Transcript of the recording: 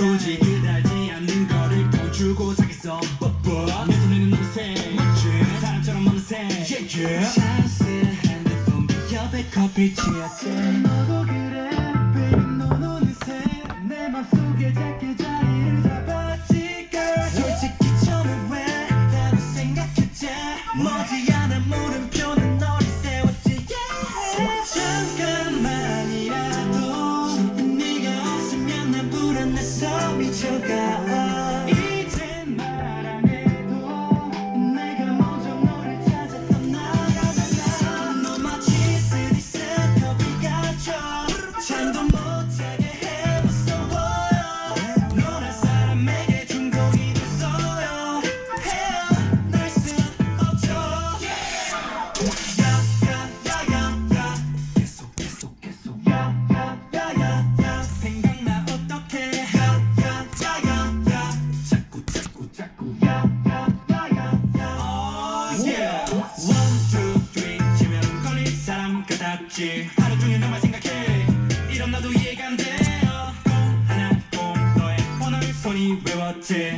굳이 그달지 않는 거를 돈 주고 사겠어. 내 손에는 어느새 멋진 사람처럼 어느새 찬스 핸드폰 옆에 커피 취했지. 너도 그래 baby 넌 어느새 내 맘속에 작게 자리를 잡았지 girl. 솔직히 처음에 왜 나도 생각했지. 머지않아 물음표는 너를 세웠지. 잠깐만이라도 네가 없으면 난 불안해서 미쳐가. 이젠 말 안 해도 내가 먼저 너를 찾아 떠나가잖아. 너 마치 쓰디쓴 커피 같아. 잠도 못 자게 해 무서워요. 너란 사람에게 중독이 됐어요. 헤어날 순 없죠. 야야야야야 계속 야야야야야 생각나 어떡해. 야야야야야 자꾸 야야야야야 Oh yeah. One, two, three 치면 걸릴 사람 같았지. 하루 종일 너만 생각해. 이런 나도 이해가 안 돼요. 또 하나 또 너의 번호를 손이 외웠지.